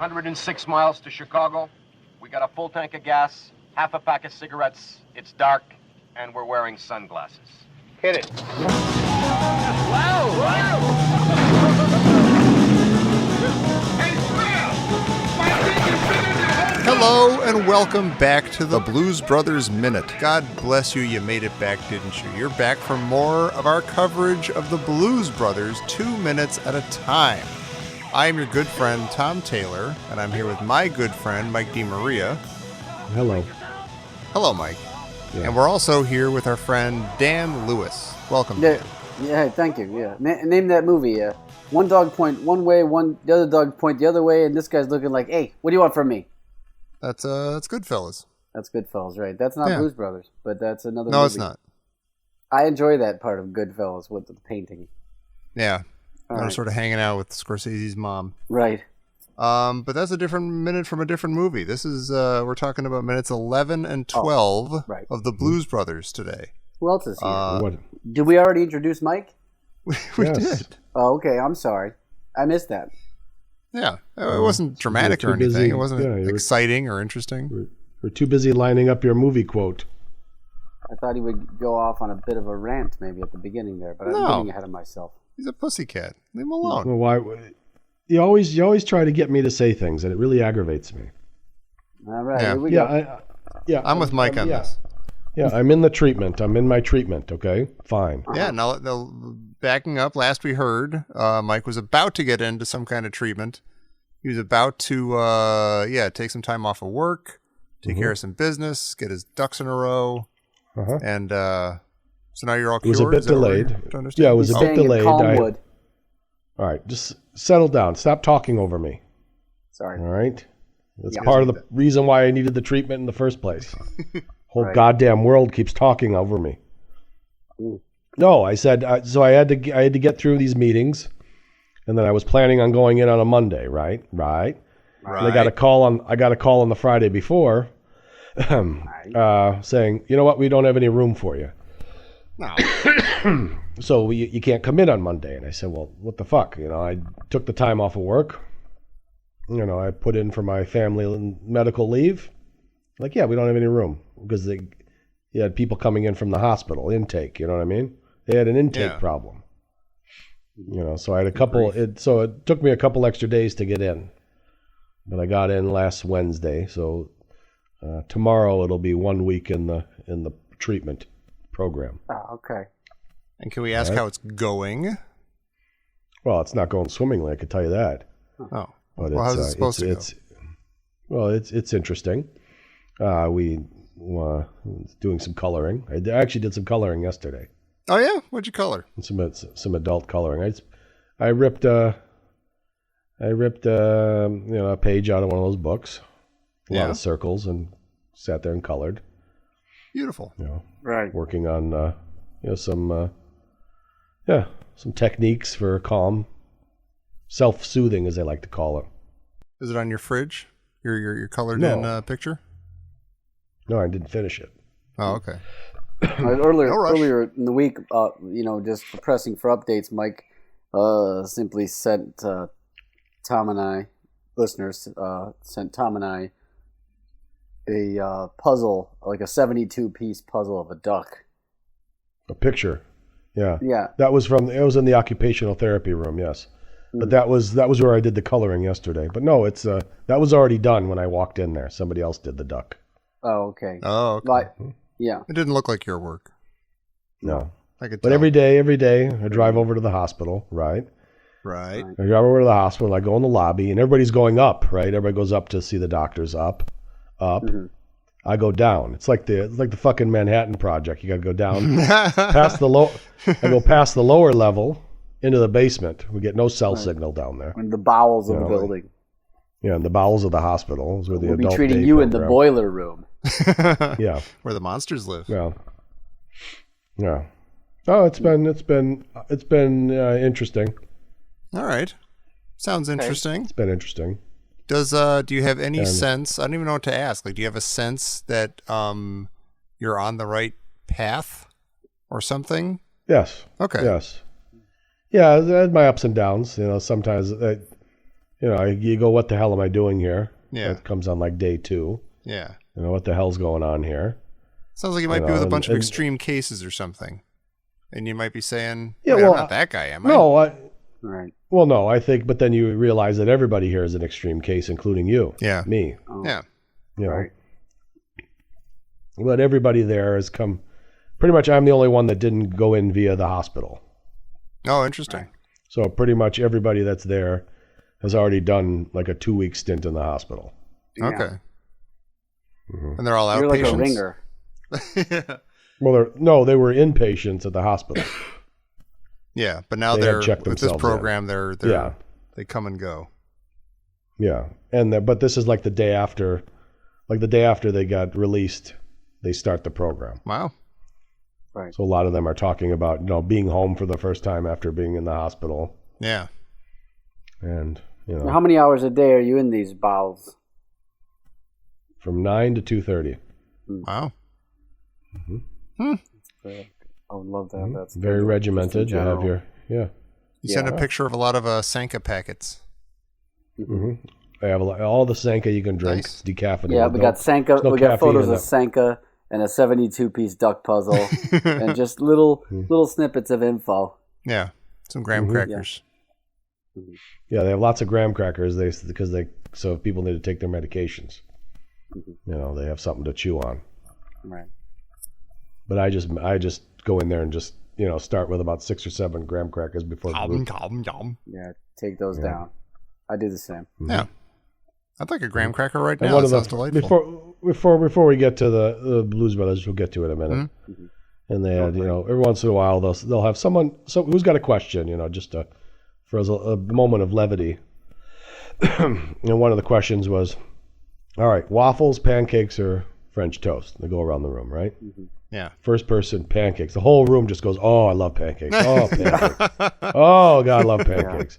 106 miles to Chicago. We got a full tank of gas, half a pack of cigarettes. It's dark, and we're wearing sunglasses. Hit it. Wow! Hello and welcome back to the Blues Brothers Minute. God bless you, you made it back, didn't you? You're back for more of our coverage of the Blues Brothers 2 minutes at a time. I am your good friend, Tom Taylor, and I'm here with my good friend, Mike DeMaria. Hello. Hello, Mike. Yeah. And we're also here with our friend, Dan Lewis. Welcome, Yeah, Dan. yeah, thank you. Yeah, name that movie. One dog point one way, the other dog point the other way, and this guy's looking like, "Hey, what do you want from me?" That's Goodfellas. That's Goodfellas, right? That's not Blues Brothers, but that's another. No, movie. it's not. I enjoy that part of Goodfellas with the painting. Yeah. All I'm right. sort of hanging out with Scorsese's mom. Right. But that's a different minute from a different movie. This is, we're talking about minutes 11 and 12 right. of the Blues Brothers today. Who else is here? What? Did we already introduce Mike? We Yes. did. Oh, okay. I'm sorry. I missed that. Yeah. It wasn't dramatic too or anything. busy. It wasn't Yeah, you were- exciting or interesting. We're too busy lining up your movie quote. I thought he would go off on a bit of a rant maybe at the beginning there, but I'm No. getting ahead of myself. He's a pussycat. Leave him alone. Well, why? You always try to get me to say things, and it really aggravates me. All right. Yeah. Here we go. I'm with Mike on this. Yeah, I'm in the treatment. I'm in my treatment. Okay, fine. Yeah, now backing up, last we heard, Mike was about to get into some kind of treatment. He was about to, take some time off of work, take care of some business, get his ducks in a row, Uh-huh. and so now you're all It was cured? a bit Is that what delayed. we're to understand? Yeah, it was He's a bit staying in delayed. Calmwood. All right, just settle down. Stop talking over me. Sorry. All right, that's Yeah. part of the reason why I needed the treatment in the first place. Whole Right. goddamn world keeps talking over me. Ooh. No, I said so. I had to get through these meetings, and then I was planning on going in on a Monday. Right. Right. And I got a call on the Friday before, saying, you know what, we don't have any room for you. No. So you can't come in on Monday. And I said, well, what the fuck? You know, I took the time off of work. You know, I put in for my family medical leave. Like, yeah, we don't have any room because you had people coming in from the hospital intake. You know what I mean? They had an intake problem. You know, so I had a couple. It took me a couple extra days to get in, but I got in last Wednesday. So tomorrow it'll be 1 week in the treatment program. Oh, okay. And can we ask how it's going? Well, it's not going swimmingly, I could tell you that. Oh. But Well, how's it supposed to go? It's interesting. We doing some coloring. I actually did some coloring yesterday. Oh, yeah? What'd you color? Some adult coloring. I ripped a page out of one of those books, a lot of circles, and sat there and colored. Beautiful. You know, Right. working on some techniques for calm, self-soothing, as they like to call it. Is it on your fridge? Your colored No. in picture? No, I didn't finish it. Oh, okay. Earlier, No rush. earlier in the week, just pressing for updates, Mike simply sent Tom and I, listeners, sent Tom and I a puzzle, like a 72-piece puzzle of a duck. A picture. Yeah. Yeah. It was in the occupational therapy room, yes. But that was where I did the coloring yesterday. But no, it's that was already done when I walked in there. Somebody else did the duck. Oh, okay. Oh, okay. But, yeah. It didn't look like your work. No. I could But tell. every day, I drive over to the hospital, right? Right. I drive over to the hospital, I go in the lobby, and everybody's going up, right? Everybody goes up to see the doctors up. Mhm. I go down. It's like the fucking Manhattan Project. You got to go down past the low. I go past the lower level into the basement. We get no cell signal down there. In the bowels of You the know, building. Yeah, in the bowels of the hospital is where the We'll be adult treating day you in the program. boiler room. Yeah, Where the monsters live. yeah. Oh, it's been interesting. All right. Sounds interesting. It's been interesting. Do you have any sense? I don't even know what to ask. Like, do you have a sense that you're on the right path or something? Yes. Okay. Yes. Yeah, I had my ups and downs. You know, sometimes You go, what the hell am I doing here? Yeah. That comes on like day 2. Yeah. What the hell's going on here? Sounds like you might be with a bunch of extreme cases or something. And you might be saying, I'm not that guy, am I? No, Right. Well, no, I think, but then you realize that everybody here is an extreme case, including you. Yeah. Me. Oh. Yeah. Right. But everybody there has come. Pretty much, I'm the only one that didn't go in via the hospital. Oh, interesting. Right. So pretty much everybody that's there has already done like a 2-week stint in the hospital. Yeah. Okay. Mm-hmm. And they're all You're like outpatients? a ringer. Yeah. Well, they were inpatients at the hospital. Yeah, but now They had checked with this themselves program, Yeah. they come and go. Yeah, but this is like the day after they got released, they start the program. Wow. Right. So a lot of them are talking about being home for the first time after being in the hospital, Yeah. and Now, how many hours a day are you in these bowels? from 9 to 2:30. Wow. I would love to have that. Very schedule, regimented. just in You have general. You sent a picture of a lot of Sanka packets. I have all the Sanka you can drink, Nice. decaffeinated. Yeah, we got Sanka. no We got caffeine photos in of that. Sanka and a 72-piece duck puzzle, and just little snippets of info. Yeah. Some graham crackers. Yeah, they have lots of graham crackers. So if people need to take their medications, they have something to chew on. Right. But I just go in there and just start with about 6 or 7 graham crackers before. Yeah, take those down. I do the same. Yeah. I'd like a graham cracker right And now. That sounds delightful. Before we get to the Blues Brothers, we'll get to it in a minute. And they had, every once in a while they'll have someone who's got a question, just for a moment of levity. And one of the questions was, all right, waffles, pancakes, or French toast? They go around the room, right? Yeah. First person, pancakes. The whole room just goes, oh, I love pancakes. Oh, pancakes. Oh, God, I love pancakes.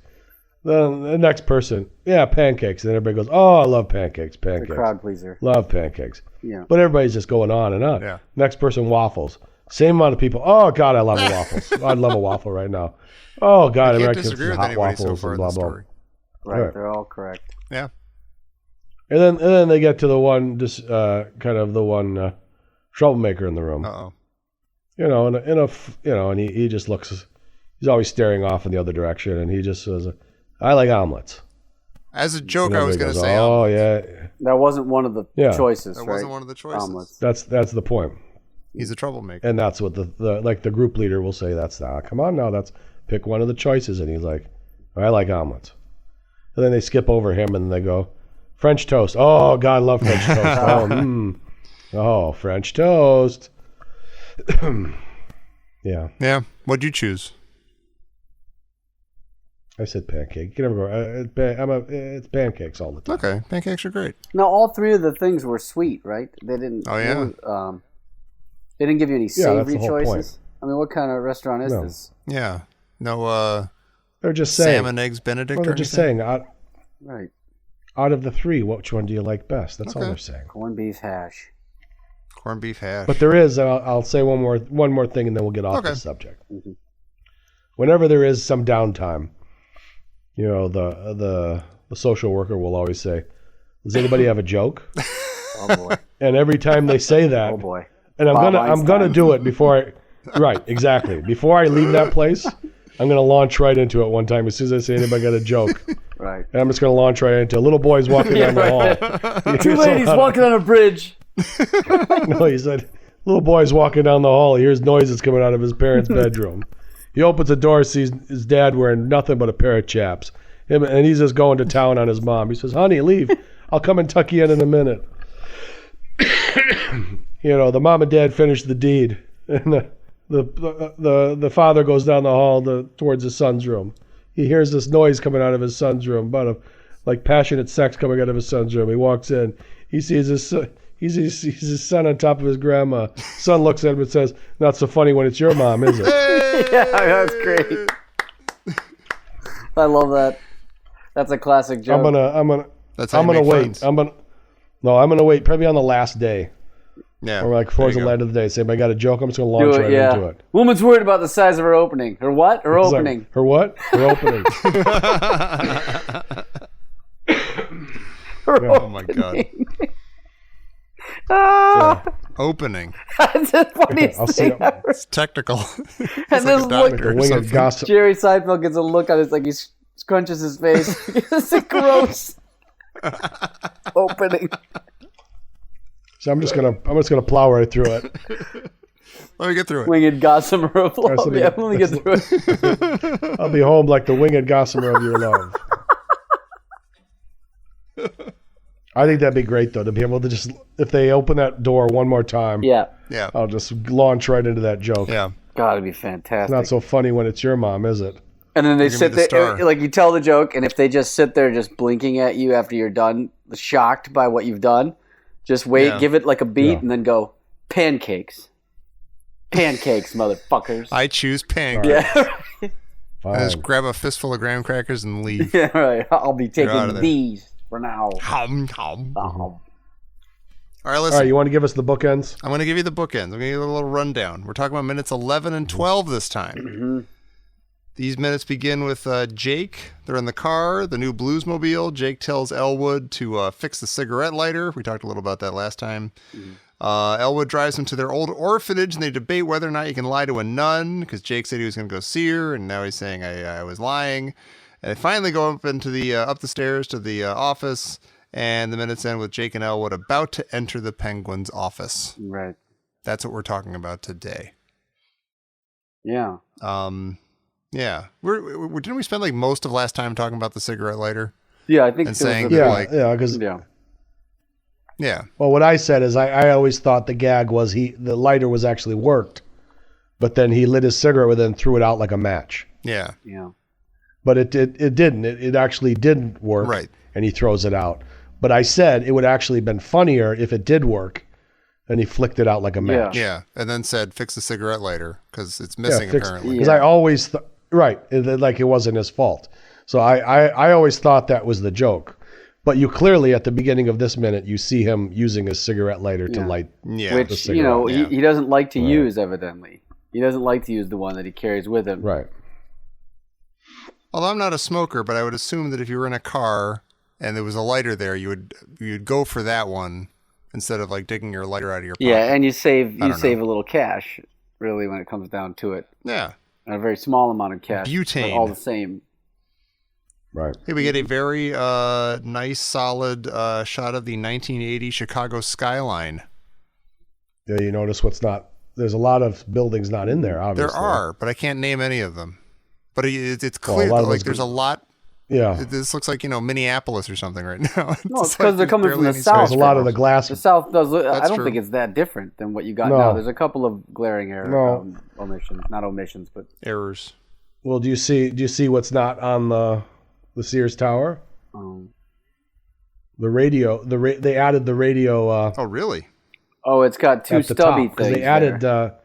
Then the next person, yeah, pancakes. And everybody goes, oh, I love pancakes. The crowd pleaser. Love pancakes. Yeah. But everybody's just going on and on. Yeah. Next person, waffles. Same amount of people. Oh, God, I love waffles. I'd love a waffle right now. Oh, God, I can't American disagree with hot anybody so waffles far and in blah, the blah. story. Right, they're all correct. Yeah. And then they get to the one, just kind of the one troublemaker in the room. Uh-oh. And he just looks. He's always staring off in the other direction, and he just says, "I like omelets." As a joke, And I was everybody going to goes, say oh omelets. yeah, That wasn't one of the choices, That right? wasn't one of the choices. Omelets. that's the point. He's a troublemaker. And that's what the group leader will say. That's come on now. That's pick one of the choices, and he's like, "I like omelets." And then they skip over him, and they go, "French toast." Oh God, I love French toast. Oh, French toast. Yeah. Yeah. What'd you choose? I said pancake. You can never go. It's pancakes all the time. Okay. Pancakes are great. Now, all three of the things were sweet, right? They didn't. Oh, yeah. They didn't give you any Yeah, that's savory the whole choices. point. I mean, what kind of restaurant is No. this? Yeah. No They're just saying. salmon, eggs, Benedict, Well, or they're just anything? saying. Right. Out of the 3, which one do you like best? That's all Okay. they're saying. Corned beef hash. Corned beef hash. But there is. I'll say one more thing, and then we'll get off Okay. the subject. Whenever there is some downtime, the social worker will always say, "Does anybody have a joke?" Oh boy. And every time they say that, Oh boy. and I'm Bob gonna Einstein. do it before I. Right, exactly. Before I leave that place, I'm gonna launch right into it one time. As soon as I say anybody got a joke, Right. and I'm just gonna launch right into little boys walking down the hall. Two ladies walking on a bridge. No, he said, little boy's walking down the hall. He hears noises coming out of his parents' bedroom. He opens the door, sees his dad wearing nothing but a pair of chaps. And he's just going to town on his mom. He says, "Honey, leave. I'll come and tuck you in a minute." The mom and dad finish the deed. And the father goes down the hall towards his son's room. He hears this noise coming out of his son's room, about like passionate sex coming out of his son's room. He walks in. He sees his son on top of his grandma. Son looks at him and says, "Not so funny when it's your mom, is it?" Yeah, that's great. I love that. That's a classic joke. That's how I'm you gonna make wait. friends. I'm gonna wait. Probably on the last day, Yeah. or like there towards you the go. end of the day. Say, "I got a joke. I'm just gonna Do launch it, right yeah. into it." Woman's worried about the size of her opening. Her what? Her It's like, opening. her what? Her opening. door Oh my God. Ah, Opening. that's the funniest I'll see thing it. ever. It's technical. It's And like this a look- doctor The or winged something. gossip. Jerry Seinfeld gets a look on it, it's like he scrunches his face. It's a gross opening. So I'm just gonna plow right through it. Let me get through it. Winged gossamer of love. let me Yeah, get- let me get through it. I'll be home like the winged gossamer of your love. I think that'd be great though to be able to just if they open that door one more time. Yeah. Yeah. I'll just launch right into that joke. Yeah. Gotta be It's fantastic. not so funny when it's your mom, is it? And then they You're gonna sit be the there, star. like you tell the joke, and if they just sit there just blinking at you after you're done, shocked by what you've done, just wait, Yeah. give it like a beat, Yeah. and then go, pancakes. Pancakes, motherfuckers. I choose pancakes. Yeah. Fine. I just grab a fistful of graham crackers and leave. Yeah, right. I'll be out of taking there. these for now. Hum, hum. Oh. All right, All listen. right, you want to give us the bookends? I'm going to give you the bookends. I'm going to give you a little rundown. We're talking about minutes 11 and 12 this time. Mhm. These minutes begin with Jake. They're in the car, the new Bluesmobile. Jake tells Elwood to fix the cigarette lighter. We talked a little about that last time. Elwood drives him to their old orphanage, and they debate whether or not you can lie to a nun, because Jake said he was going to go see her, and now he's saying I was lying. And they finally go up into the up the stairs to the office, and the minutes end with Jake and Elwood about to enter the Penguin's office. Right. That's what we're talking about today. Yeah. Yeah. Didn't we spend like most of last time talking about the cigarette lighter? Yeah, I think And there was saying a- that, Yeah, like- yeah, because yeah. Yeah. well, what I said is I always thought the gag was the lighter was actually worked, but then he lit his cigarette with it and threw it out like a match. Yeah. Yeah. But it didn't. It actually didn't work. Right. And he throws it out. But I said it would actually have been funnier if it did work, and he flicked it out like a match. Yeah. And then said, fix the cigarette lighter because it's missing apparently. Because I always right, like it wasn't his fault. So I always thought that was the joke. But you clearly at the beginning of this minute you see him using his cigarette lighter to Yeah. light. Yeah. Which, you know, Yeah. he doesn't like to Right. use, evidently. He doesn't like to use the one that he carries with him. Right. Although I'm not a smoker, but I would assume that if you were in a car and there was a lighter there, you'd go for that one instead of like digging your lighter out of your pocket. Yeah, and you save don't a little cash, really, when it comes down to it. Yeah. And a very small amount of cash. Butane. But all the same. Right. Hey, we get a very nice, solid shot of the 1980 Chicago skyline. Yeah, you notice there's a lot of buildings not in there, obviously. There are, but I can't name any of them. But it's Well, a clear lot that of like those there's a lot. Yeah. This looks like, Minneapolis or something right now. No, it's like 'cause they're there's coming from barely the any south. There's a lot of the glass. The South does look, I That's don't true. think it's that different than what you got No. now. There's a couple of glaring No. omissions. Not omissions, but errors. Well, do you see what's not on the Sears Tower? um, The radio. They added the radio. Oh, really? oh, it's got two at the stubby top, 'cause things. they added. there.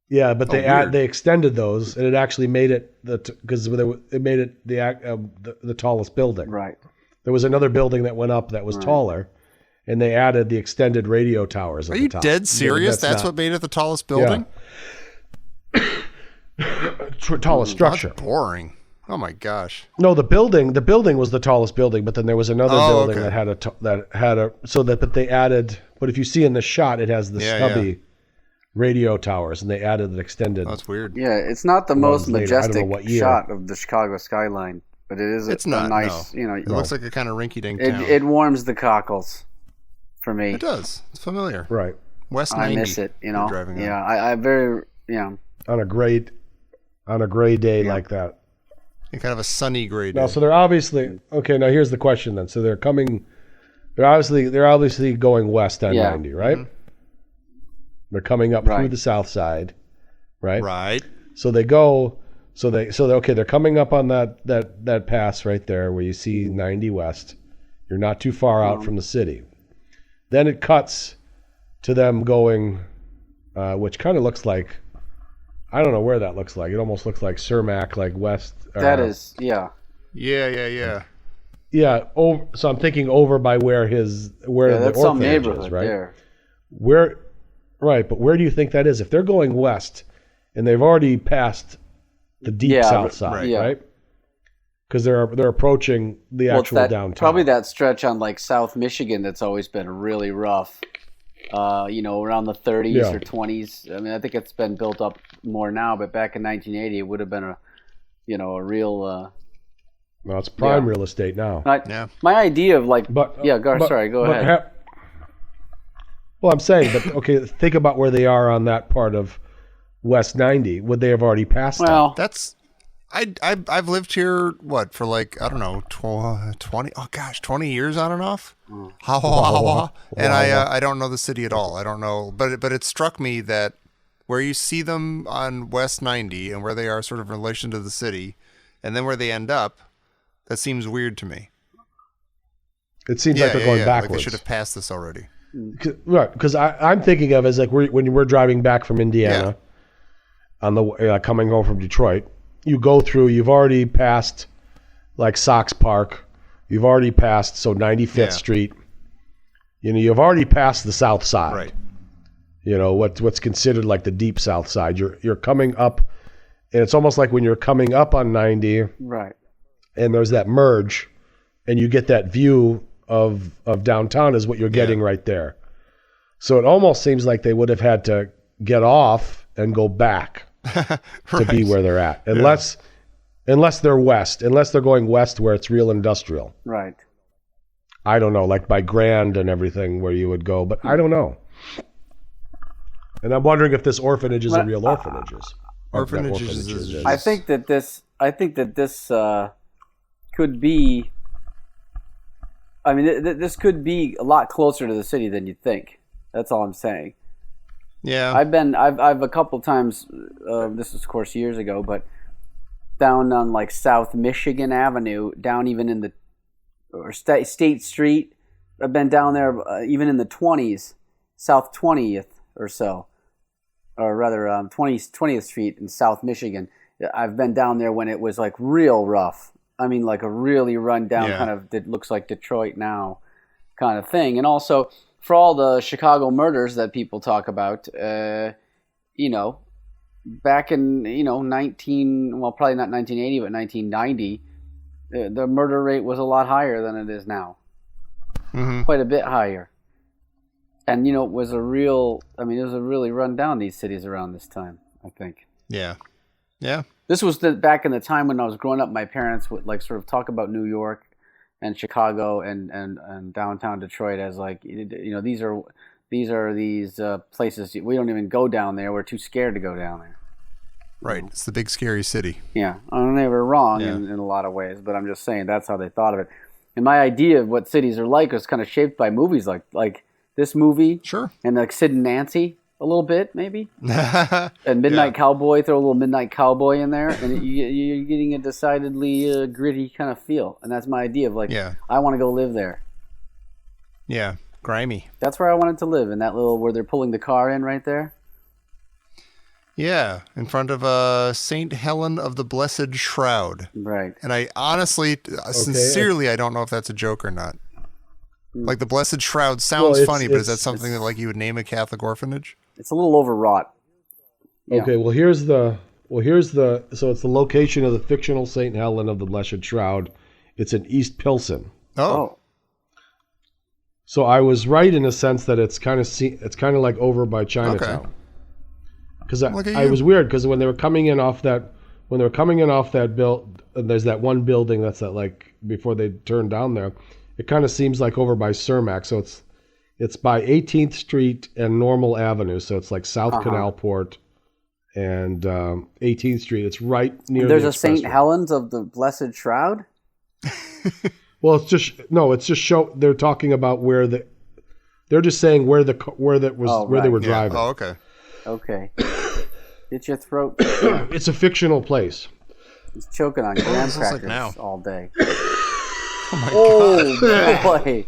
Yeah, but weird. they extended those, and it actually made it because it made it the tallest building. Right. There was another building that went up that was Right. taller, and they added the extended radio towers. At Are the you top. dead serious? That's not- what made it the tallest building? tallest structure. That's boring. Oh my gosh. No, the building was the tallest building, but then there was another Oh, building okay. that had a but they added. But if you see in the shot, it has the Yeah, stubby radio towers, and they added an extended. That's weird. Yeah, it's not the most later. I don't know majestic what year. shot of the Chicago skyline, but it is It's a not, nice, no. It looks like a kind of rinky-dink town. it warms the cockles for me. It does. It's familiar. Right. West I 90. miss it, you're driving on. Yeah, I very, on a gray day like that. In kind of a sunny gray day. No, so they're obviously okay. Now here's the question then. So they're obviously going west on Yeah. 90, right? Mm-hmm. They're coming up Right. through the south side, right? Right. So they're coming up on that pass right there where you see 90 west. You're not too far out from the city. Then it cuts to them going, which kind of looks like, I don't know where that looks like. It almost looks like Cermak, like west. that is, Yeah. Yeah. So I'm thinking over by where the that's some orphanage neighborhood is, right? there. But where do you think that is? If they're going west and they've already passed the deep Yeah, south side, yeah. right? because they're approaching the actual downtown. Probably that stretch on like South Michigan that's always been really rough. Around the 30s or 20s. I mean, I think it's been built up more now, but back in 1980, it would have been a real. No, it's prime real estate now. My idea of like, go ahead. Well, I'm saying, but okay, think about where they are on that part of West 90. Would they have already passed that? That's. I've lived here for like, I don't know, 20 years on and off. And I don't know the city at all. I don't know, but it struck me that where you see them on West 90 and where they are sort of in relation to the city, and then where they end up, that seems weird to me. It seems like they're going backwards. Like they should have passed this already. Right, because I'm thinking of as like when we're driving back from Indiana on the coming home from Detroit. You go through, you've already passed like Sox Park. You've already passed 95th Street. You've already passed the South Side. Right. What's considered like the deep South Side. You're coming up, and it's almost like when you're coming up on 90. Right. And there's that merge, and you get that view of downtown is what you're getting right there. So it almost seems like they would have had to get off and go back. To be where they're at, unless they're west, unless they're going west where it's real industrial. Right. I don't know, like by Grand and everything where you would go, but I don't know. And I'm wondering if this orphanage is a real orphanage. I think that this could be. I mean, this could be a lot closer to the city than you'd think. That's all I'm saying. Yeah, I've a couple times. This was, of course, years ago, but down on like South Michigan Avenue, down even in the State Street. I've been down there even in the 20s, South 20th or so, or rather 20th Street in South Michigan. I've been down there when it was like real rough. I mean, like a really run down kind of that looks like Detroit now kind of thing, and also. For all the Chicago murders that people talk about, back in, probably not 1980, but 1990, the murder rate was a lot higher than it is now. Mm-hmm. Quite a bit higher. And, it was really run down, these cities around this time, I think. Yeah. Yeah. This was back in the time when I was growing up, my parents would like sort of talk about New York and Chicago and downtown Detroit as like, these are these places we don't even go down there. We're too scared to go down there. Right. It's the big scary city. Yeah. I mean, they were wrong in a lot of ways, but I'm just saying that's how they thought of it. And my idea of what cities are like was kind of shaped by movies like this movie. Sure. And like Sid and Nancy a little bit, maybe. And Midnight Cowboy, throw a little Midnight Cowboy in there, and you're getting a decidedly gritty kind of feel. And that's my idea of like, I want to go live there. Yeah, grimy. That's where I wanted to live, in that little, where they're pulling the car in right there. Yeah, in front of St. Helen of the Blessed Shroud. Right. And I honestly, sincerely, I don't know if that's a joke or not. Like the Blessed Shroud sounds funny, but is that something that like you would name a Catholic orphanage? It's a little overwrought. Yeah. Okay, so it's the location of the fictional St. Helen of the Blessed Shroud. It's in East Pilsen. Oh. So I was right in a sense that it's kind of like over by Chinatown. Because I was weird because when they were coming in off that there's that one building that's that like before they turned down there. It kind of seems like over by Cermak. So it's by 18th Street and Normal Avenue. So it's like South Canalport and 18th Street. It's right near. There's a St. Helens of the Blessed Shroud. Well, it's just they're talking about they're just saying where they were driving. Oh, okay. Okay. Get your throat. It's a fictional place. He's choking on graham crackers like all day. Oh my God. Boy.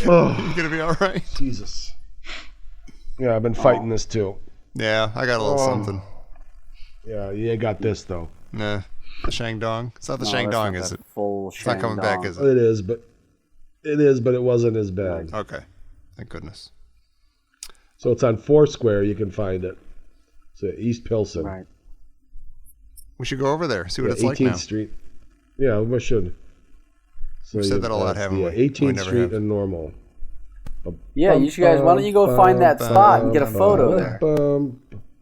You gonna be all right? Jesus. Yeah, I've been fighting this too. Yeah, I got a little something. Yeah, you ain't got this though. Nah, the Shandong. It's not the Shandong, is it? Full it's not coming back, is it? It is, but it wasn't as bad. Okay, thank goodness. So it's on Foursquare. You can find it. So East Pilsen. Right. We should go over there, see what it's like 18th now. Street. Yeah, we should. So We've said that a lot, haven't we? 18th Street and Normal. Yeah, you guys, why don't you go find that spot and get a photo there?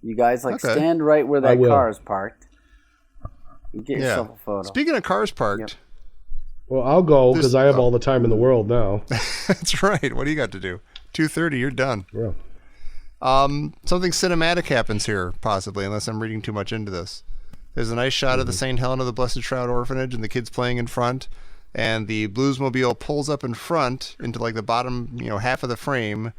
You guys, stand right where that car is parked. And get yourself a photo. Speaking of cars parked. Well, I'll go because I have all the time in the world now. That's right. What do you got to do? 2:30, you're done. Yeah. Something cinematic happens here, possibly, unless I'm reading too much into this. There's a nice shot of the St. Helena of the Blessed Shroud Orphanage and the kids playing in front, and the Bluesmobile pulls up in front into like the bottom, half of the frame,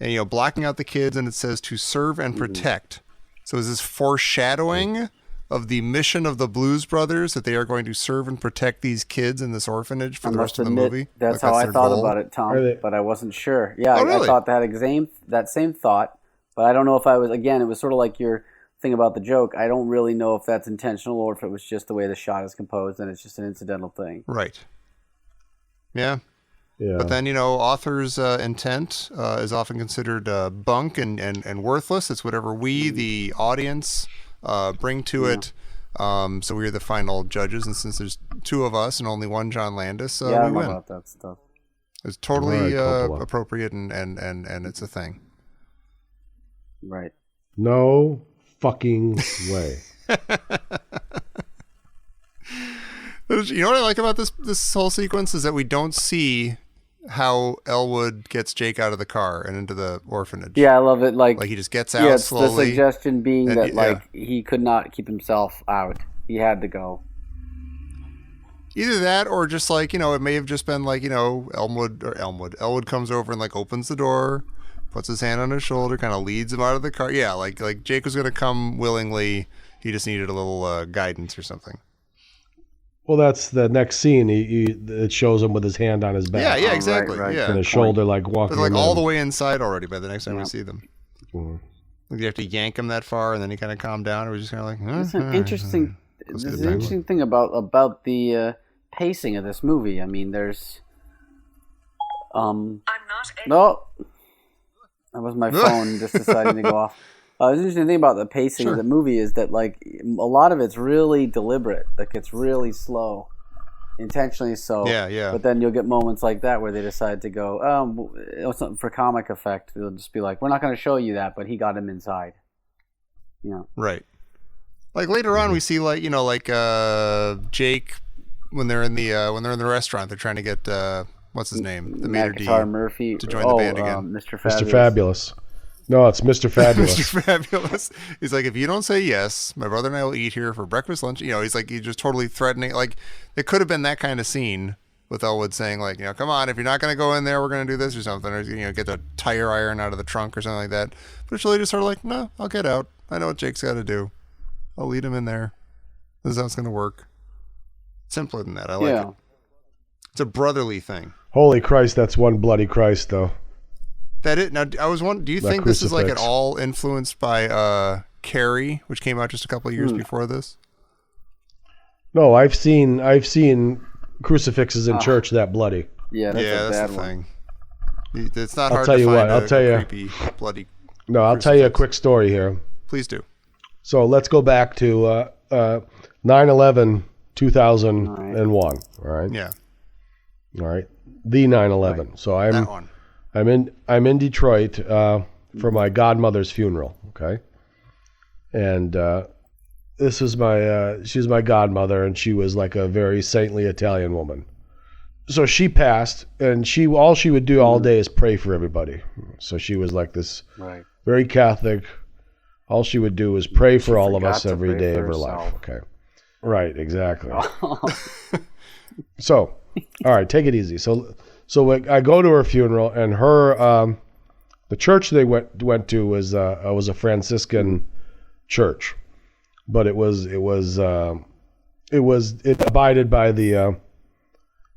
and blocking out the kids, and it says to serve and protect. So is this foreshadowing of the mission of the Blues Brothers that they are going to serve and protect these kids in this orphanage for the rest of the movie? That's how I thought about it, Tom, but I wasn't sure. Yeah, really? I thought that same thought, but I don't know if I was, again, it was sort of like your thing about the joke. I don't really know if that's intentional or if it was just the way the shot is composed and it's just an incidental thing. Right. Yeah. But then, author's intent is often considered bunk and worthless. It's whatever we, the audience, bring to it. So we're the final judges, and since there's two of us and only one John Landis, we I win. know about that stuff. It's totally appropriate, and it's a thing. Right. No fucking way. You know what I like about this whole sequence is that we don't see how Elwood gets Jake out of the car and into the orphanage. Yeah, I love it. Like he just gets out slowly. The suggestion being that he could not keep himself out. He had to go. Either that or just it may have just been Elwood comes over and opens the door, puts his hand on his shoulder, kind of leads him out of the car. Yeah, like Jake was going to come willingly. He just needed a little guidance or something. Well, that's the next scene. It shows him with his hand on his back. Yeah, exactly. Right. Yeah, and his shoulder walking. They're all the way inside already by the next time we see them. Mm-hmm. You have to yank him that far, and then he kind of calmed down. It was just kind of like. It's an interesting. There's an interesting thing about the pacing of this movie. I mean, there's. I'm not. No, that was my phone just deciding to go off. The interesting thing about the pacing of the movie is that a lot of it's really deliberate. It's really slow, intentionally so. Yeah. But then you'll get moments like that where they decide to go, something for comic effect. They'll just be like, "We're not going to show you that, but he got him inside." Right. Like later on, we see Jake when they're in the restaurant, they're trying to get what's his name, the maitre d' Murphy to join the band again. Mr. Fabulous. Mr. Fabulous. No, it's Mr. Fabulous. Mr. Fabulous. He's like, if you don't say yes, my brother and I will eat here for breakfast, lunch. He's just totally threatening. Like, it could have been that kind of scene with Elwood saying, come on, if you're not going to go in there, we're going to do this or something. Or, get the tire iron out of the trunk or something like that. But it's really just sort of like, no, I'll get out. I know what Jake's got to do. I'll lead him in there. This is how it's going to work. Simpler than that. I like it. It's a brotherly thing. Holy Christ, that's one bloody Christ, though. That it now. I was wondering. Do you think this is at all influenced by Carrie, which came out just a couple of years before this? No, I've seen crucifixes in church that bloody. Yeah, that's the thing. It's not I'll hard tell to you find what. I'll tell you. Creepy, bloody. No, I'll tell you a quick story here. Please do. So let's go back to 9/11, 2001. All right. Yeah. All right. The 9/11. Right. So that one. I'm in Detroit for my godmother's funeral, okay? And this is she's my godmother, and she was like a very saintly Italian woman. So she passed, and all she would do all day is pray for everybody. So she was like this very Catholic. All she would do was pray for all of us every day of her life. Okay. Right, exactly. So, all right, take it easy. So I go to her funeral, and her the church they went to was a Franciscan church, but it abided by the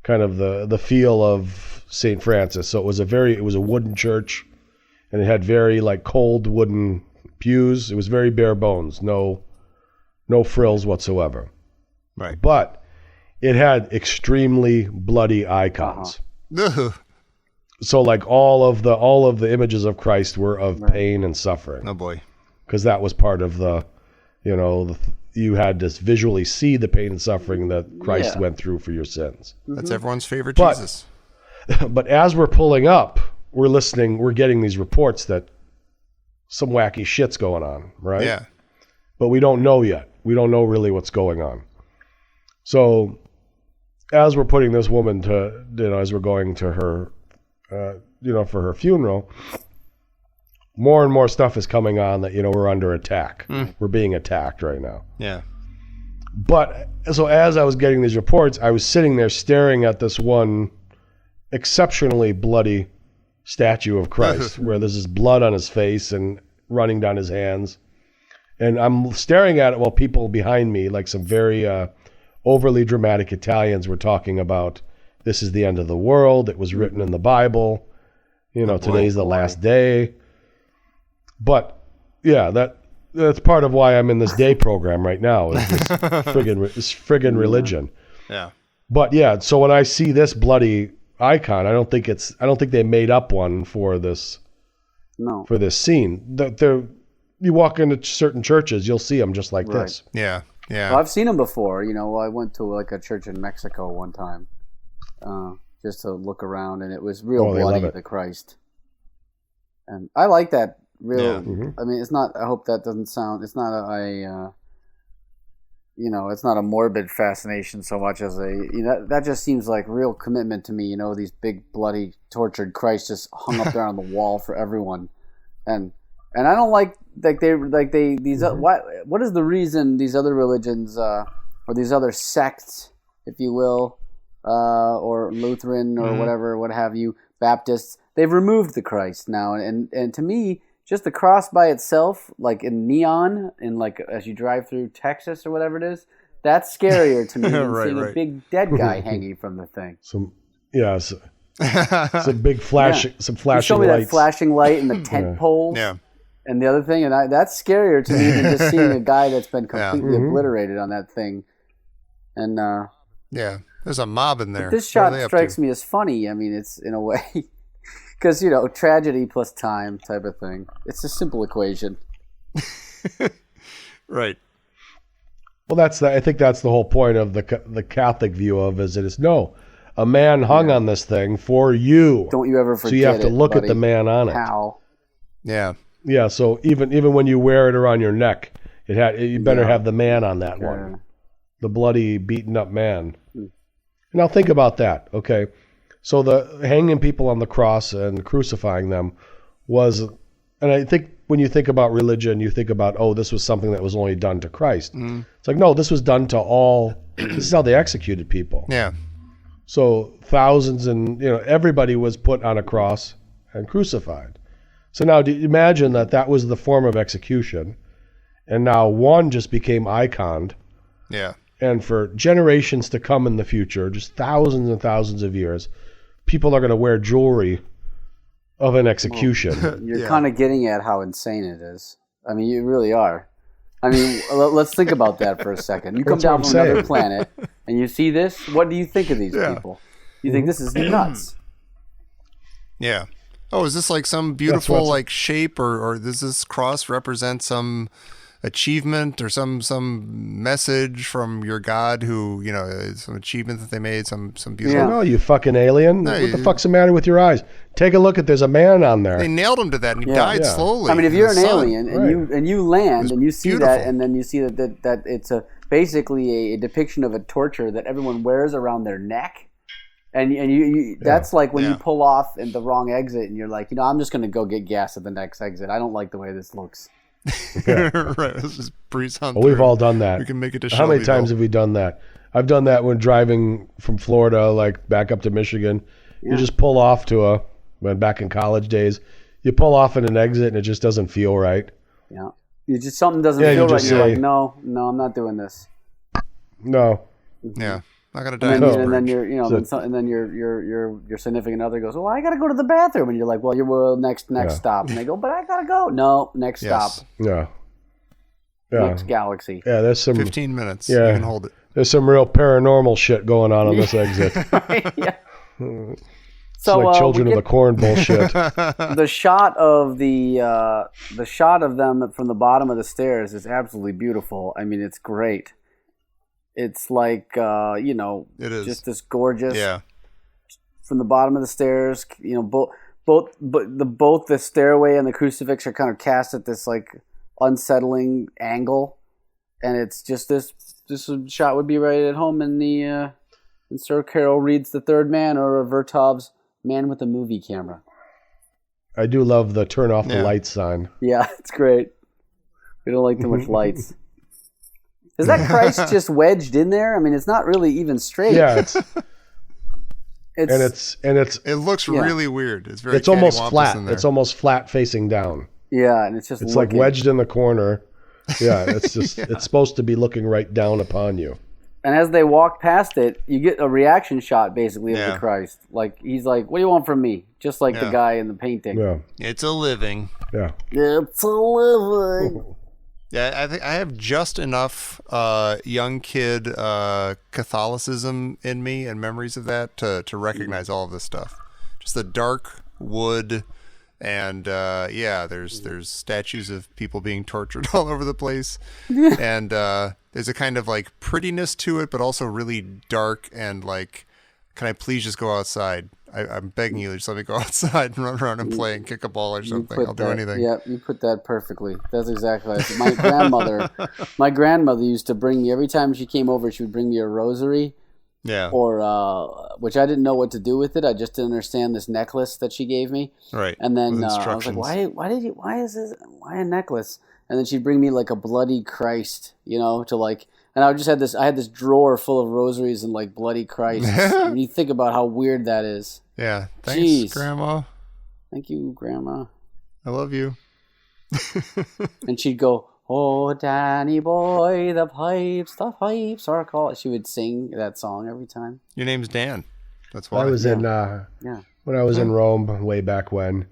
kind of the feel of St. Francis. So it was a wooden church, and it had very cold wooden pews. It was very bare bones, no frills whatsoever. Right, but it had extremely bloody icons. So all of the images of Christ were of pain and suffering. Oh boy, because that was part of the you had to visually see the pain and suffering that Christ went through for your sins. That's everyone's favorite But- Jesus. But as we're pulling up, we're listening, we're getting these reports that some wacky shit's going on, right? Yeah. But we don't know yet. We don't know really what's going on. So as we're putting this woman to, as we're going to her, for her funeral, more and more stuff is coming on that, we're under attack. We're being attacked right now. Yeah. But so as I was getting these reports, I was sitting there staring at this one exceptionally bloody statue of Christ where there's this blood on his face and running down his hands. And I'm staring at it while people behind me, like some very overly dramatic Italians, were talking about this is the end of the world. It was written in the Bible. Today's the last day. But yeah, that's part of why I'm in this day program right now, is this friggin' religion. Yeah. But yeah, so when I see this bloody icon, I don't think they made up one for this. No. For this scene. You walk into certain churches, you'll see them just like this. Yeah. Yeah. Well, I've seen them before. I went to like a church in Mexico one time, just to look around, and it was real bloody, the Christ. And I like that. Real. Yeah. I mean, it's not. I hope that doesn't sound. It's not it's not a morbid fascination so much as that just seems like real commitment to me. These big bloody tortured Christ just hung up there on the wall for everyone, and I don't like what is the reason these other religions or these other sects, if you will, or Lutheran or whatever, what have you, Baptists, they've removed the Christ now, and to me, just the cross by itself, like in neon, and like as you drive through Texas or whatever it is, that's scarier to me than seeing a big dead guy hanging from the thing. Some big flashing, some flashing lights. You show me lights. that flashing light and the tent poles. Yeah. And the other thing, and that's scarier to me than just seeing a guy that's been completely obliterated on that thing. And yeah, there's a mob in there. This shot strikes me as funny. I mean, it's in a way. Because, tragedy plus time type of thing. It's a simple equation. Right. Well, I think that's the whole point of the Catholic view of it is a man hung on this thing for you. Don't you ever forget it, so you have to look at the man on it. How? Yeah. Yeah, so even when you wear it around your neck, you better have the man on that one. The bloody, beaten up man. Now think about that, okay? So the hanging people on the cross and crucifying them was, and I think when you think about religion, you think about, this was something that was only done to Christ. It's like, no, this was done to all. This is how they executed people. Yeah. So thousands and, everybody was put on a cross and crucified. So now do you imagine that was the form of execution, and now one just became iconed. Yeah. And for generations to come in the future, just thousands and thousands of years, people are going to wear jewelry of an execution. You're kind of getting at how insane it is. I mean, you really are. I mean, let's think about that for a second. You come down from another planet and you see this. What do you think of these people? You think this is nuts? Yeah. Oh, is this like some beautiful shape, or does this cross represent some achievement or some message from your God who, some achievement that they made, some beautiful... Yeah. No, you fucking alien. No, what the fuck's the matter with your eyes? Take a look there's a man on there. They nailed him to that, and he died slowly. I mean, if you're an alien and you land and you see beautiful. that, and then you see that it's basically a depiction of a torture that everyone wears around their neck, and you that's like when you pull off at the wrong exit, and you're like, I'm just going to go get gas at the next exit. I don't like the way this looks. Right, let's just breeze on through. We've all done that. We can make it to How many times have we done that? I've done that when driving from Florida, back up to Michigan. Yeah. You just pull off when back in college days, you pull off at an exit and it just doesn't feel right. Yeah. Something doesn't feel right. You're like, no, I'm not doing this. No. Yeah. I gotta die. And then your significant other goes, well, I gotta go to the bathroom, and you're like, well, next stop, and they go, but I gotta go. No, next stop. Yeah. Next galaxy. Yeah, there's some 15 minutes. Yeah, you can hold it. There's some real paranormal shit going on this exit. Yeah. So like Children of the Corn bullshit. the shot of them from the bottom of the stairs is absolutely beautiful. I mean, it's great. It's like it is just this gorgeous. Yeah. From the bottom of the stairs, both the stairway and the crucifix are kind of cast at this like unsettling angle, and it's just this shot would be right at home in the in Sir Carol Reed's The Third Man or Vertov's Man with a Movie Camera. I do love the turn off the lights sign. Yeah, it's great. We don't like too much lights. Is that Christ just wedged in there? I mean, it's not really even straight. Yeah, it looks really weird. It's very. It's almost flat. In there. It's almost flat facing down. Yeah, and it's like wedged in the corner. Yeah, it's just it's supposed to be looking right down upon you. And as they walk past it, you get a reaction shot basically of the Christ. Like he's like, "What do you want from me?" Just like the guy in the painting. Yeah, it's a living. Yeah, it's a living. Yeah, I think I have just enough young kid Catholicism in me and memories of that to recognize all of this stuff. Just the dark wood, and there's statues of people being tortured all over the place, and there's a kind of like prettiness to it, but also really dark and like, can I please just go outside? I'm begging you, just let me go outside and run around and play and kick a ball or something. I'll do anything. Yeah, you put that perfectly. That's exactly like my grandmother used to bring me, every time she came over, she would bring me a rosary. Yeah. Or, which I didn't know what to do with it. I just didn't understand this necklace that she gave me. Right. And then I was like, why a necklace? And then she'd bring me like a bloody Christ, to like, and I had this drawer full of rosaries and like bloody Christ. When you think about how weird that is. Yeah. Thanks, Grandma. Thank you, Grandma. I love you. And she'd go, "Oh, Danny boy, the pipes are called." She would sing that song every time. Your name's Dan. That's why. I was in when I was in Rome way back when.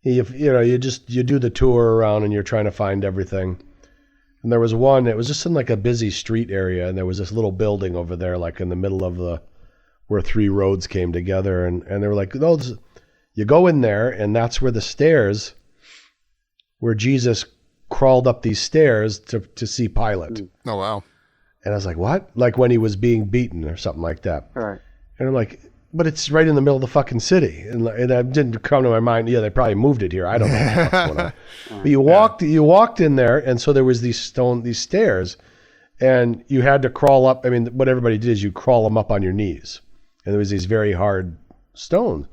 You do the tour around and you're trying to find everything. And there was one, it was just in like a busy street area, and there was this little building over there, like in the middle of where three roads came together, and they were like, you go in there, and that's where the stairs, where Jesus crawled up these stairs to see Pilate. Oh, wow. And I was like, what? Like when he was being beaten or something like that. All right. And I'm like, but it's right in the middle of the fucking city. And that didn't come to my mind. Yeah, they probably moved it here. I don't know what's going on. But you walked in there, and so there was these stairs, and you had to crawl up. I mean, what everybody did is you crawl them up on your knees. And there was these very hard stones.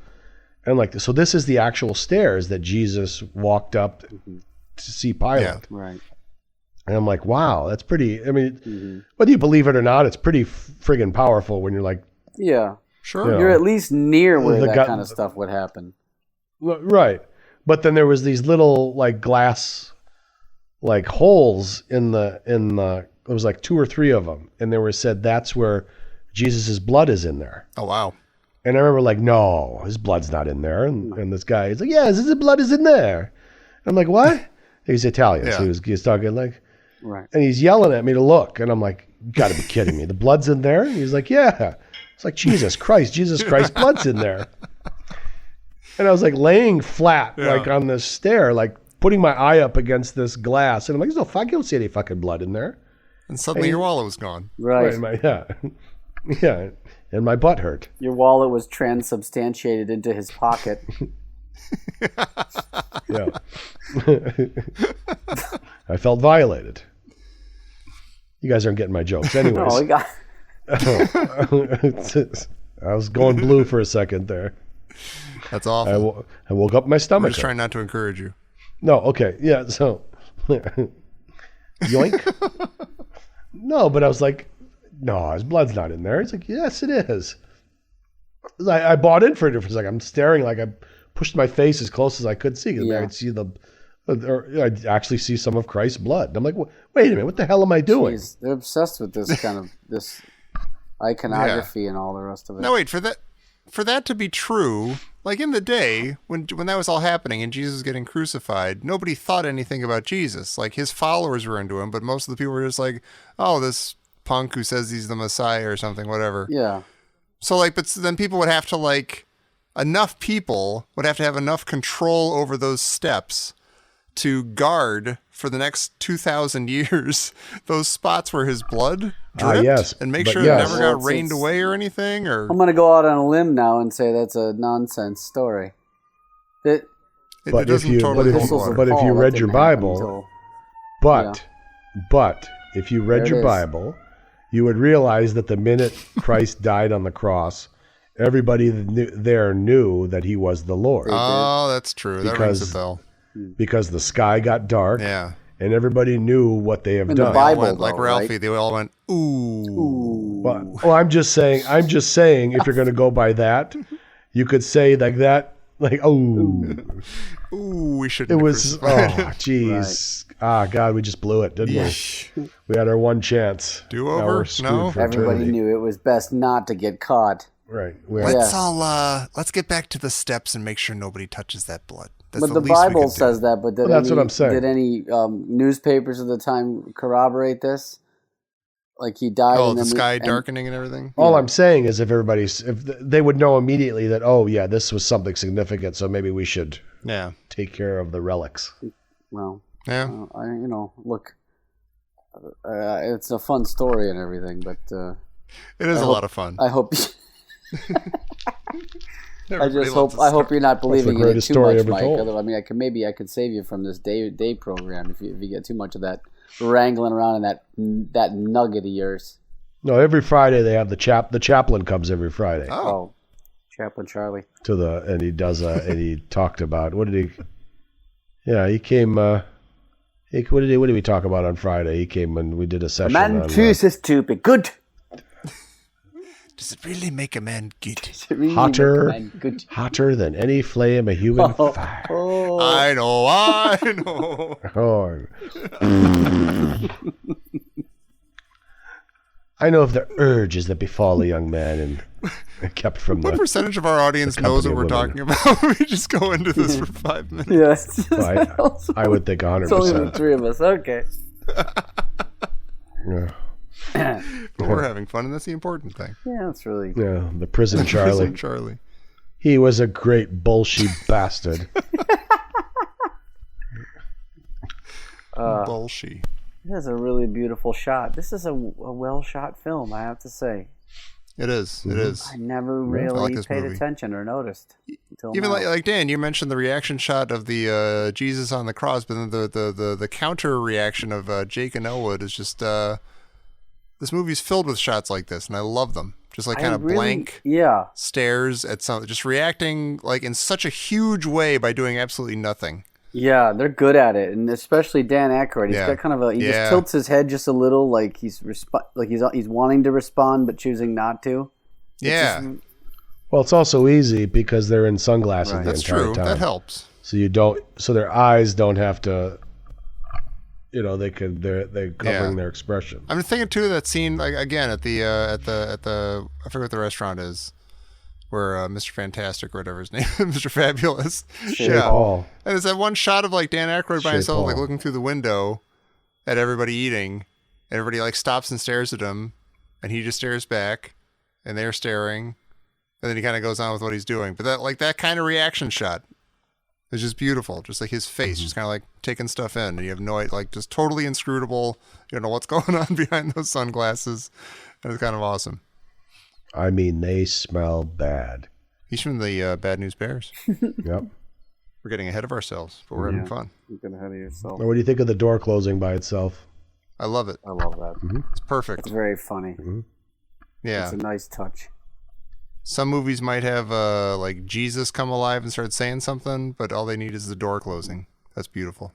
And I'm like, so this is the actual stairs that Jesus walked up to see Pilate. Yeah. Right. And I'm like, wow, that's pretty, I mean, whether you believe it or not, it's pretty friggin' powerful when you're like, yeah. Sure. You're at least near where that kind of stuff would happen. Right. But then there was these little like glass like holes in the it was like 2 or 3 of them, and they were said that's where Jesus's blood is in there. Oh wow. And I remember like, no, his blood's not in there. And this guy, he's like, yeah, his blood is in there. And I'm like, what? He's Italian, so he's talking like, right. And he's yelling at me to look, and I'm like, you gotta be kidding me. The blood's in there? And he's like, yeah. It's like, Jesus Christ, blood's in there. And I was like laying flat, like on this stair, like putting my eye up against this glass. And I'm like, I don't see any fucking blood in there. And suddenly your wallet was gone. Right. Yeah. And my butt hurt. Your wallet was transubstantiated into his pocket. Yeah. I felt violated. You guys aren't getting my jokes. Anyways. No, we got... I was going blue for a second there. That's awful. I woke up my stomach. I'm just trying not to encourage you. No, okay. Yeah, so yoink. No, but I was like, no, his blood's not in there. He's like, yes, it is. I bought in for it for a second. I'm staring, like I pushed my face as close as I could see. I could see I'd actually see some of Christ's blood. And I'm like, wait a minute, what the hell am I doing? Jeez, they're obsessed with this kind of this iconography and all the rest of it. No, wait, for that to be true, like in the day when that was all happening and Jesus was getting crucified, nobody thought anything about Jesus. Like his followers were into him, but most of the people were just like, oh, this punk who says he's the Messiah or something, whatever. Yeah. So like, but then people would have to like enough people would have to have enough control over those steps to guard for the next 2,000 years those spots where his blood dripped, yes, and make but sure yes. it never got rained away or anything. Or I'm going to go out on a limb now and say that's a nonsense story. it But if doesn't you, totally but hold if, water. but if you That read didn't your happen Bible, until- but if you read There it your is. Bible, you would realize that the minute Christ died on the cross, everybody there knew that he was the Lord. Oh, that's true. That rings Because- a bell. Because the sky got dark, Yeah. and everybody knew what they have In the done. Bible, Went, like though, Ralphie, right? they all went, ooh. Well, I'm just saying. If you're going to go by that, you could say like that, like Ooh, we shouldn't it have was. crucified him. Jeez. God, we just blew it, didn't we? We had our one chance. Do-over? Now we're screwed No? for Everybody eternity. knew it was best not to get caught. Right. Let's get back to the steps and make sure nobody touches that blood. That's But the least we Bible could do. says that. But did That's what I'm saying. Did any newspapers of the time corroborate this? Like he died. Oh, and the then sky darkening and everything? All I'm saying is if they would know immediately that, oh yeah, this was something significant, so maybe we should Yeah. take care of the relics. Well, Yeah. look, it's a fun story and everything, but It is a lot of fun. I hope. Everybody loves a I hope story. you're not believing in it greatest too story much, ever Mike. told. Although, I could save you from this day program if you get too much of that wrangling around in that nugget of yours. No, every Friday they have the chaplain comes every Friday Oh, Chaplain Charlie. and he does and he talked about what did he? Yeah, he came. What did we talk about on Friday? He came and we did a session. Man on, chooses stupid. Good. Does it really make a man good? hotter than any flame of human fire. Oh, I know. Oh. I know of the urges that befall a young man and kept from What the. percentage of our audience knows what we're talking company about? We just go into this for 5 minutes. yes. I would think 100%. It's only the three of us. Okay. Yeah. But we're having fun, and that's the important thing. Yeah, that's really. Yeah, the prison Charlie. Charlie. He was a great bullshit bastard. Bullshit. It is a really beautiful shot. This is a well shot film, I have to say. It is. It is. I never I really like this paid movie. attention or noticed until Even now. like Dan, you mentioned the reaction shot of the Jesus on the cross, but then the counter reaction of Jake and Elwood is just this movie's filled with shots like this, and I love them. Just like kind of blank Yeah. stares at something, just reacting like in such a huge way by doing absolutely nothing. Yeah, they're good at it, and especially Dan Aykroyd. He's Yeah. got kind of he Yeah. just tilts his head just a little, like he's wanting to respond but choosing not to. Yeah, Well, it's also easy because they're in sunglasses Right. the that's entire true. time. That helps. So their eyes don't have to. They're covering their expression. I'm thinking too of that scene like again at the I forget what the restaurant is where Mr. Fantastic or whatever his name, Mr. Fabulous. Shea Paul. And there's that one shot of like Dan Aykroyd by Shea himself, like Paul. looking through the window at everybody eating. Everybody like stops and stares at him, and he just stares back, and they're staring, and then he kind of goes on with what he's doing. But that kind of reaction shot is just beautiful. Just like his face, just kind of like taking stuff in, and you have no idea, like just totally inscrutable. You don't know what's going on behind those sunglasses, and it's kind of awesome. I mean, they smell bad. He's from the Bad News Bears. Yep. We're getting ahead of ourselves, but we're having fun. You get ahead of yourself. Now, what do you think of the door closing by itself? I love it. I love that. It's perfect. It's very funny. Yeah. It's a nice touch. Some movies might have like Jesus come alive and start saying something, but all they need is the door closing. That's beautiful.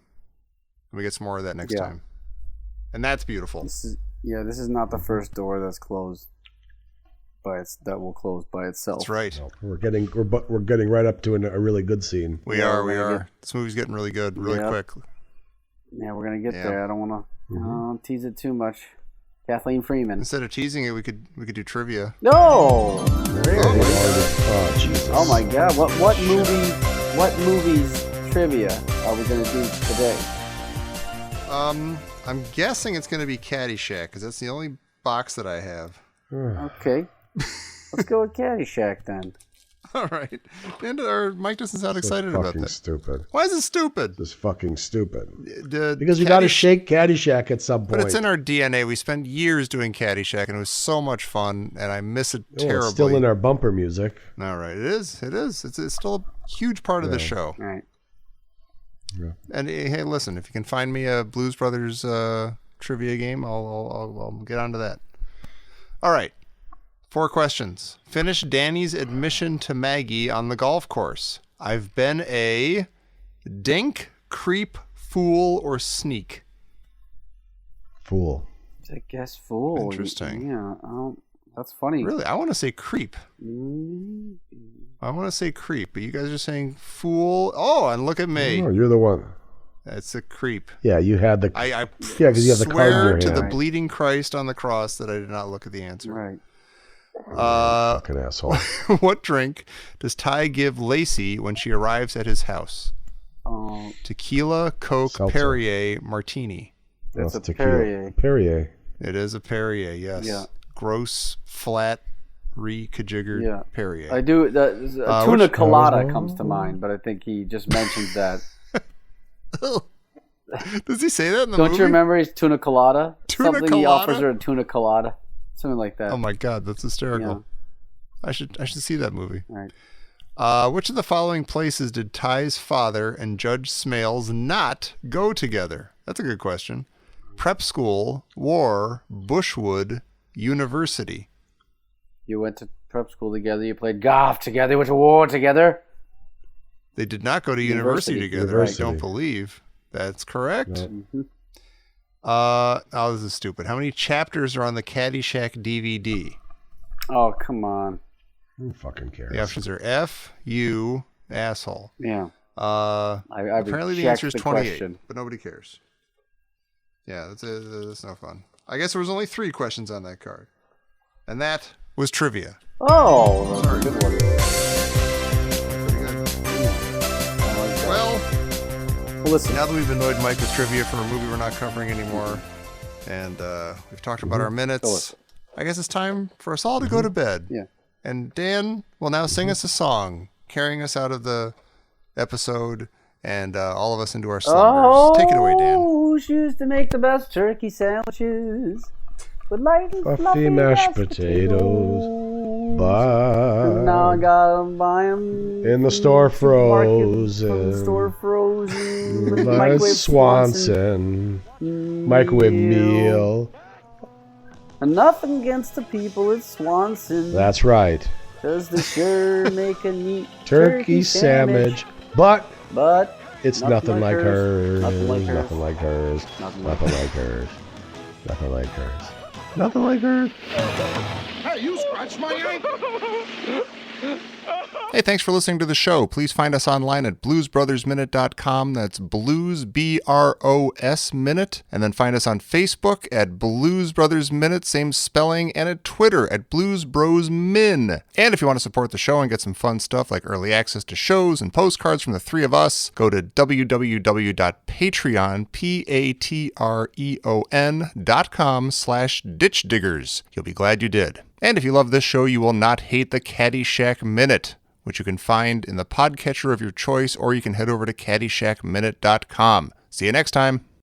And we get some more of that next Yeah. time. And that's beautiful. This is not the first door that's closed that will close by itself. That's right. We're getting right up to a really good scene. We Yeah, are. we're We gonna are. This movie's getting really good, really Yep. quick. Yeah, we're gonna get Yeah. there. I don't want to tease it too much. Kathleen Freeman. Instead of teasing it, we could do trivia. No. Oh, Jesus. Oh my God! What movies trivia are we gonna do today? I'm guessing it's going to be Caddyshack because that's the only box that I have. Okay, let's go with Caddyshack then. All right. And Mike doesn't sound excited about fucking that. Stupid. Why is it stupid? Just fucking stupid. The Because you got to shake Caddyshack at some point. But it's in our DNA. We spent years doing Caddyshack, and it was so much fun, and I miss it Well, terribly. it's still in our bumper music. All right. It is. It is. It's still a huge part of the show. All right. Yeah. And hey, listen, if you can find me a Blues Brothers trivia game, I'll get onto that. All right. 4 questions. Finish Danny's admission to Maggie on the golf course. I've been a dink, creep, fool, or sneak. Fool. I guess fool. Interesting. Yeah. That's funny. Really? I want to say creep. Mm. I want to say creep, but you guys are saying fool. Oh, and look at me. Oh, you're the one. That's a creep. Yeah, you had the. I because you have the card in swear your to hand. the bleeding Christ on the cross that I did not look at the answer. Right. Fucking asshole. What drink does Ty give Lacey when she arrives at his house? Tequila, Coke, Seltzer. Perrier, Martini. That's a tequila. Perrier. Perrier. It is a Perrier, yes. Yeah. Gross, flat, re-kajiggered Yeah. Perrier. I do. Tuna which- colada comes to mind, but I think he just mentions that. Does he say that in the Don't movie? you remember his tuna colada? Tuna Something he colada? offers her a tuna colada, something like that. Oh my God, that's hysterical. I should see that movie. All right. Which of the following places did Ty's father and Judge Smales not go together? That's a good question. Prep school, war, Bushwood, university. You went to prep school together. You played golf together. You went to war together. They did not go to university together, University. I don't believe. That's correct. No. Mm-hmm. Oh, this is stupid. How many chapters are on the Caddyshack DVD? Oh, come on. Who fucking cares? The options are F, U, asshole. Yeah. I apparently the reject answer is the 28, question. but nobody cares. Yeah, that's no fun. I guess there was only 3 questions on that card. And that was trivia. Oh, that's a good one. Pretty good. I like that. Well, Listen. now that we've annoyed Mike with trivia for a movie we're not covering anymore, and we've talked about our minutes, I guess it's time for us all to go to bed. Yeah. And Dan will now sing us a song, carrying us out of the episode and all of us into our slumbers. Take it away, Dan. Oh, choose to make the best turkey sandwiches with light and Fluffy fluffy mashed potatoes. But Now I gotta buy them in the store frozen. From the store frozen. With by microwave Swanson. Microwave meal. And nothing against the people at Swanson. That's right. Cause they sure make a neat Turkey sandwich. But But it's nothing like hers. Nothing like hers. Nothing like hers. Nothing Nothing like hers. Nothing like hers. Nothing like hers. Hey, you scratched my ankle. Hey, thanks for listening to the show. Please find us online at bluesbrothersminute.com. That's blues, B-R-O-S minute. And then find us on Facebook at Blues Brothers Minute, same spelling, and at Twitter at Blues Bros Min. And if you want to support the show and get some fun stuff like early access to shows and postcards from the 3 of us, go to www.patreon, patreon.com/ditchdiggers. You'll be glad you did. And if you love this show, you will not hate the Caddyshack Minute, which you can find in the podcatcher of your choice, or you can head over to caddyshackminute.com. See you next time.